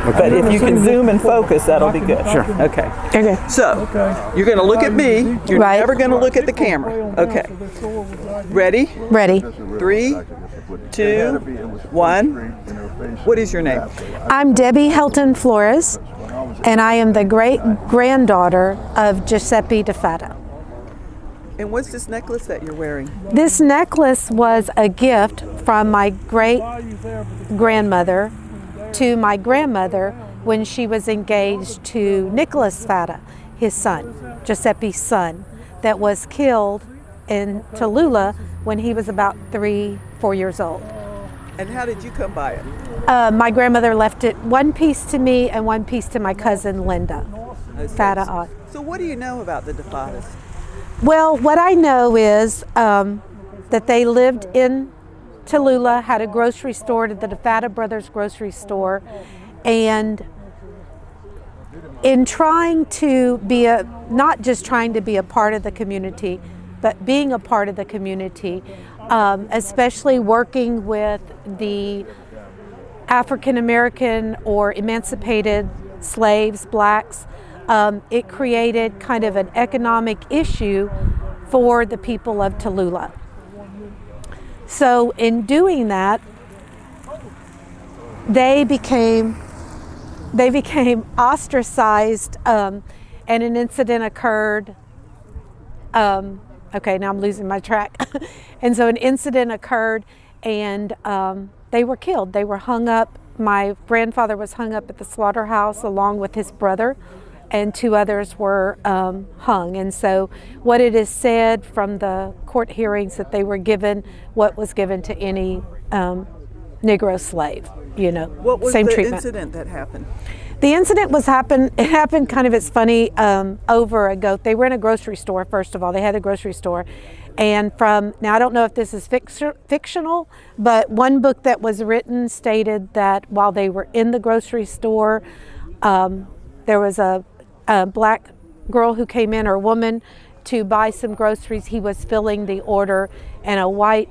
But if you can zoom and focus, that'll be good. Sure. Okay. Okay. So, you're going to look at me. You're Right. never going to look at the camera. Okay. Ready? Ready. 3, 2, 1. What is your name? I'm Debbie Helton Flores, and I am the great-granddaughter of Giuseppe DeFatta. And what's this necklace that you're wearing? This necklace was a gift from my great-grandmother to my grandmother when she was engaged to Nicholas Fatta, his son, Giuseppe's son, that was killed in Tallulah when he was about 3-4 years old. And how did you come by it? My grandmother left it one piece to me and one piece to my cousin Linda Fatta. So what do you know about the DeFattas? Well, what I know is that they lived in Tallulah, had a grocery store, the DeFatta Brothers grocery store, and in trying to be not just trying to be a part of the community, but being a part of the community, especially working with the African American or emancipated slaves, blacks, it created kind of an economic issue for the people of Tallulah. So in doing that, they became ostracized, and an incident occurred. Okay, now I'm losing my track. And so an incident occurred, and they were killed. They were hung up. My grandfather was hung up at the slaughterhouse along with his brother, and 2 others were hung. And so what it is said from the court hearings that they were given what was given to any Negro slave, What was same the treatment. incident that happened? The incident it happened kind of, it's funny, over a goat. They were in a grocery store, first of all. They had a grocery store. And now I don't know if this is fictional, but one book that was written stated that while they were in the grocery store, there was a black girl who came in, or a woman, to buy some groceries. He was filling the order, and a white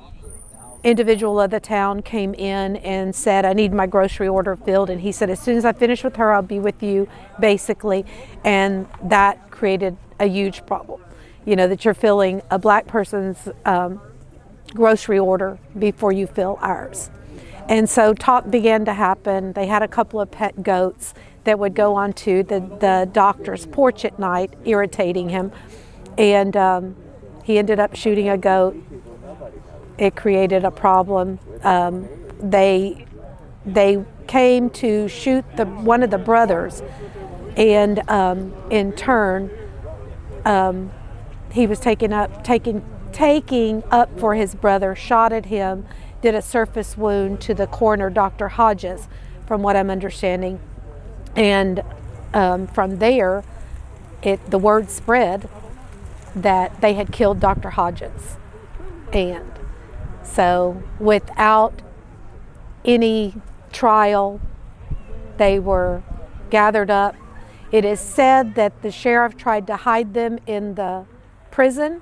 individual of the town came in and said, "I need my grocery order filled." And he said, "As soon as I finish with her, I'll be with you," basically. And that created a huge problem, that you're filling a black person's grocery order before you fill ours. And so talk began to happen. They had a couple of pet goats that would go onto the doctor's porch at night, irritating him. And he ended up shooting a goat. It created a problem. They came to shoot one of the brothers, and in turn, he was taking up for his brother, shot at him, did a surface wound to the coroner, Dr. Hodges, from what I'm understanding. And from there, the word spread that they had killed Dr. Hodges. And so without any trial, they were gathered up. It is said that the sheriff tried to hide them in the prison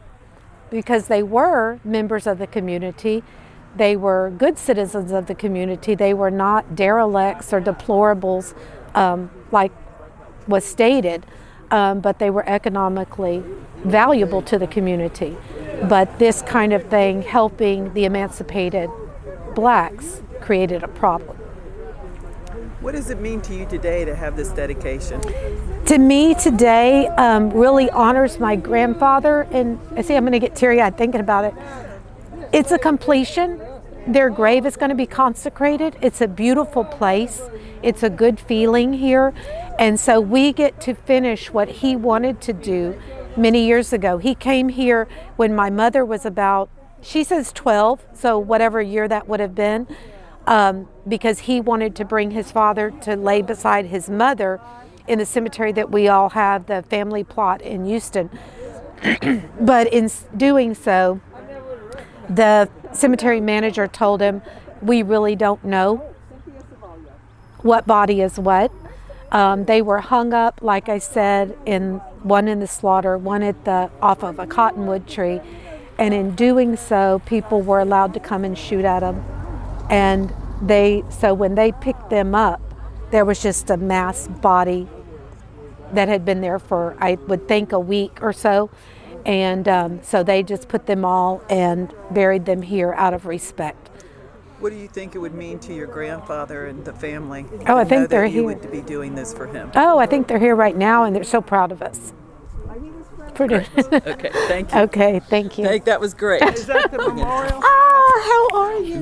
because they were members of the community. They were good citizens of the community. They were not derelicts or deplorables like was stated, but they were economically valuable to the community. But this kind of thing, helping the emancipated blacks, created a problem. What does it mean to you today to have this dedication? To me today, really honors my grandfather, and I see I'm going to get teary-eyed thinking about it. It's a completion. Their grave is going to be consecrated. It's a beautiful place. It's a good feeling here. And so we get to finish what he wanted to do many years ago. He came here when my mother was about, she says 12, so whatever year that would have been, because he wanted to bring his father to lay beside his mother in the cemetery that we all have, the family plot in Houston. But in doing so, the cemetery manager told him, "We really don't know what body is what." They were hung up, like I said, one in the slaughter, one off of a cottonwood tree. And in doing so, people were allowed to come and shoot at them. And so when they picked them up, there was just a mass body that had been there for, I would think, a week or so. And so they just put them all and buried them here out of respect. What do you think it would mean to your grandfather and the family? Oh, I to think know they're that you here. would be doing this for him. Oh, I think they're here right now, and they're so proud of us. For doing Okay, thank you. Okay, thank you. That was great. Is that the memorial? Ah, how are you?